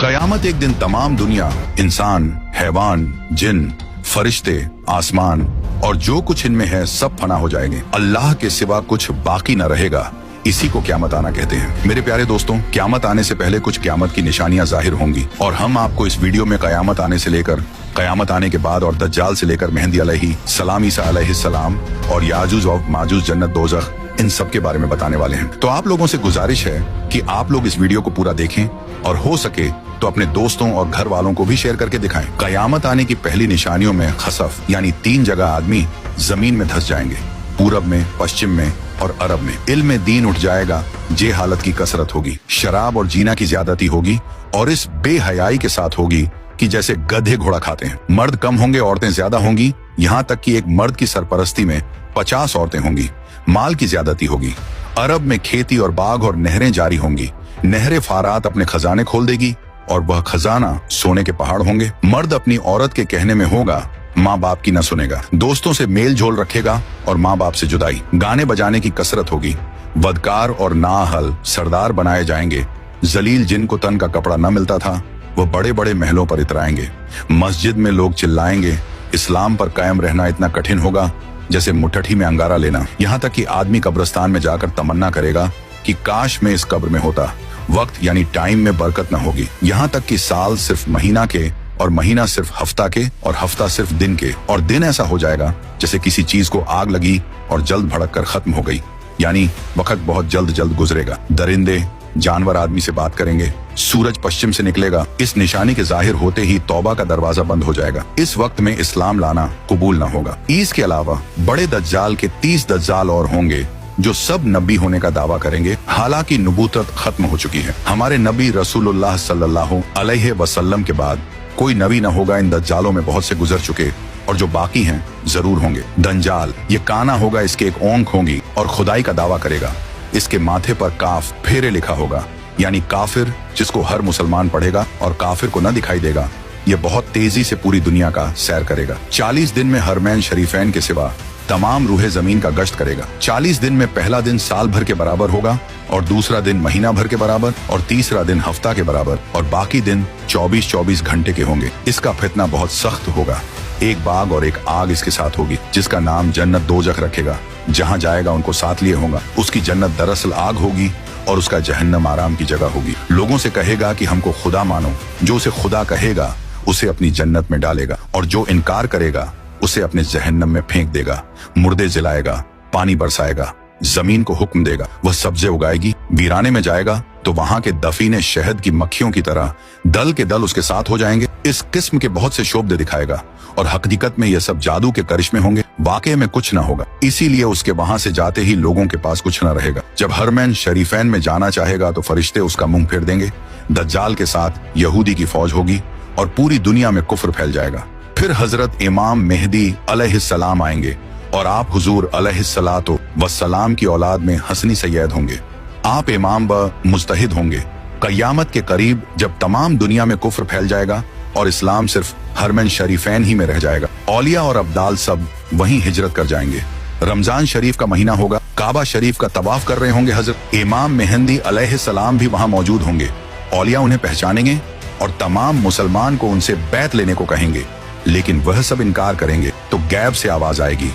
कयामत एक दिन तमाम दुनिया, इंसान, हैवान, जिन, फरिश्ते, आसमान और जो कुछ इनमें है सब फना हो जाएंगे। अल्लाह के सिवा कुछ बाकी न रहेगा। इसी को क़यामत आना कहते हैं। मेरे प्यारे दोस्तों, क़यामत आने से पहले कुछ क़यामत की निशानियां जाहिर होंगी और हम आपको इस वीडियो में क़यामत आने से लेकर क़यामत आने के बाद और दज्जाल से लेकर मेहंदी अलैहिस्सलाम, ईसा अलैहिस्सलाम और याजूज और माजूज, जन्नत, दोज़ख, इन सब के बारे में बताने वाले हैं। तो आप लोगों से गुजारिश है कि आप लोग इस वीडियो को पूरा देखें और हो सके तो अपने दोस्तों और घर वालों को भी शेयर करके दिखाएं। कयामत आने की पहली निशानियों में खसफ यानी 3 जगह आदमी जमीन में धंस जाएंगे, पूरब में, पश्चिम में और अरब में। इल्म दीन उठ जाएगा, जे हालत की कसरत होगी, शराब और जीना की ज्यादती होगी और इस बेहयाई के साथ होगी कि जैसे गधे घोड़ा खाते हैं। मर्द कम होंगे, औरतें ज्यादा होंगी, यहाँ तक कि एक मर्द की सरपरस्ती में 50 औरतें होंगी। माल की ज्यादती होगी। अरब में खेती और बाग और नहरें जारी होंगी। नहरें फारात अपने खजाने खोल देगी और वह खजाना सोने के पहाड़ होंगे। मर्द अपनी औरत के कहने में होगा, माँ बाप की न सुनेगा। दोस्तों से मेल झोल रखेगा और माँ बाप से जुदाई। गाने बजाने की कसरत होगी। बदकार और नाअहल सरदार बनाए जाएंगे। जलील जिनको तन का कपड़ा न मिलता था वो बड़े बड़े महलों पर इतराएंगे। मस्जिद में लोग चिल्लाएंगे। इस्लाम पर कायम रहना इतना कठिन होगा जैसे मुट्ठी में अंगारा लेना। यहाँ तक कि आदमी कब्रिस्तान में जाकर तमन्ना करेगा कि काश मैं इस कब्र में होता। वक्त यानी टाइम में बरकत न होगी। यहाँ तक कि साल सिर्फ महीना के और महीना सिर्फ हफ्ता के और हफ्ता सिर्फ दिन के और दिन ऐसा हो जाएगा जैसे किसी चीज को आग लगी और जल्द भड़क कर खत्म हो गई। यानी वक्त बहुत जल्द जल्द गुजरेगा। दरिंदे, जानवर आदमी से बात करेंगे। सूरज पश्चिम से निकलेगा। इस निशानी के जाहिर होते ही तौबा का दरवाजा बंद हो जाएगा। इस वक्त में इस्लाम लाना कबूल न होगा। इसके अलावा बड़े दज्जाल के 30 दज्जाल और होंगे जो सब नबी होने का दावा करेंगे। हालांकि नबूवत खत्म हो चुकी है। हमारे नबी रसूलुल्लाह सल्लल्लाहु अलैहि वसल्लम के बाद कोई नबी न होगा। इन दज्जालों में बहुत से गुजर चुके और जो बाकी हैं जरूर होंगे। दंजाल ये काना होगा, इसके एक ओंख होंगी और खुदाई का दावा करेगा। इसके माथे पर काफ फेरे लिखा होगा, यानी काफिर, जिसको हर मुसलमान पढ़ेगा और काफिर को न दिखाई देगा। ये बहुत तेजी से पूरी दुनिया का सैर करेगा। 40 दिन में हरमैन शरीफैन के सिवा तमाम रूहे जमीन का गश्त करेगा। 40 दिन में पहला दिन साल भर के बराबर होगा और दूसरा दिन महीना भर के बराबर और तीसरा दिन हफ्ता के बराबर और बाकी दिन 24-24 घंटे के होंगे। इसका फितना बहुत सख्त होगा। एक बाग और एक आग इसके साथ होगी जिसका नाम जन्नत दोज़ख रखेगा। जहाँ जाएगा उनको साथ लिए होगा। उसकी जन्नत दरअसल आग होगी और उसका जहन्नम आराम की जगह होगी। लोगों से कहेगा कि हमको खुदा मानो। जो उसे खुदा कहेगा उसे अपनी जन्नत में डालेगा और जो इनकार करेगा उसे अपने जहन्नम में फेंक देगा। मुर्दे जलाएगा, पानी बरसाएगा, जमीन को हुक्म देगा, वह सब्जे उगाएगी। वीराने में जाएगा तो वहां के दफीने शहद की मक्खियों की तरह दल के दल उसके साथ हो जाएंगे। इस किस्म के बहुत से शोबदे दिखाएगा और हकीकत में यह सब जादू के करिश्मे होंगे। वाकई में कुछ ना होगा। इसीलिए उसके वहां से जाते ही लोगों के पास कुछ न रहेगा। जब हरमैन शरीफैन में जाना चाहेगा तो फरिश्ते उसका मुंह फेर देंगे। दज्जाल के साथ यहूदी की फौज होगी और पूरी दुनिया में कुफ्र फैल जाएगा। फिर हजरत इमाम मेहदी अलैहिस्सलाम आएंगे और आप हुजूर अलैहिस्सलातो वस्सलाम की औलाद में हसनी सैयद होंगे। आप इमाम व मुज्तहिद होंगे। कयामत के करीब जब तमाम दुनिया में कुफ्र फैल जाएगा और इस्लाम सिर्फ हरमैन शरीफैन ही में रह जाएगा। औलिया और अब्दाल सब वहीं हिजरत कर जाएंगे। रमजान शरीफ का महीना होगा। काबा शरीफ का तवाफ कर रहे होंगे हजरत इमाम मेहंदी अलैहिस्सलाम भी वहां मौजूद होंगे। औलिया उन्हें पहचानेंगे और तमाम मुसलमान को उनसे बैत लेने को कहेंगे, लेकिन वह सब इनकार करेंगे। तो गैब से आवाज आएगी,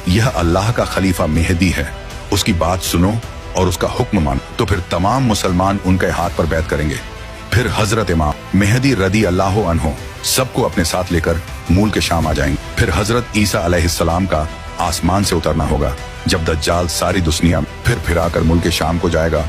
यह अल्लाह का खलीफा मेहदी है, उसकी बात सुनो और उसका हुक्म मानो। तो फिर तमाम मुसलमान उनके हाथ पर बैत करेंगे। फिर हजरत इमाम मेहदी रदी अल्लाह अन्हो सबको अपने साथ लेकर मूल के शाम आ जाएंगे। फिर हजरत ईसा अलैहिस्सलाम का आसमान से उतरना होगा। जब दज्जाल सारी दुनिया फिर फिराकर मुल्क के शाम को जाएगा,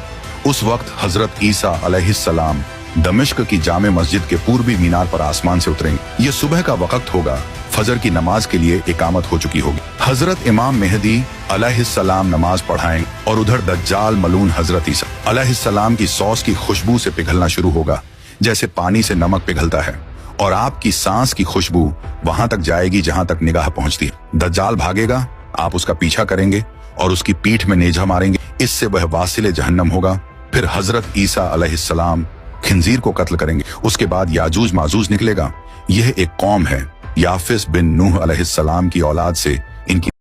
उस वक्त हजरत ईसा अलैहिस्सलाम दमिश्क की जामे मस्जिद के पूर्वी मीनार पर आसमान से उतरेंगे। ये सुबह का वक्त होगा। फजर की नमाज के लिए इकामत हो चुकी होगी। हजरत इमाम मेहदी अलैहिस्सलाम नमाज पढ़ाएंगे और उधर दज्जाल मलून हजरत ईसा अलैहिस्सलाम की सॉस की खुशबू से पिघलना शुरू होगा जैसे पानी से नमक पिघलता है और आपकी सांस की खुशबू वहां तक जाएगी जहां तक निगाह पहुंचती है। दज्जाल भागेगा, आप उसका पीछा करेंगे और उसकी पीठ में नेजा मारेंगे। इससे वह वासिले जहन्नम होगा। फिर हजरत ईसा अलैहिस्सलाम खिंजीर को कत्ल करेंगे। उसके बाद याजूज माजूज निकलेगा। यह एक कौम है। याफिस बिन नूह अलैहिस्सलाम की औलाद से इनकी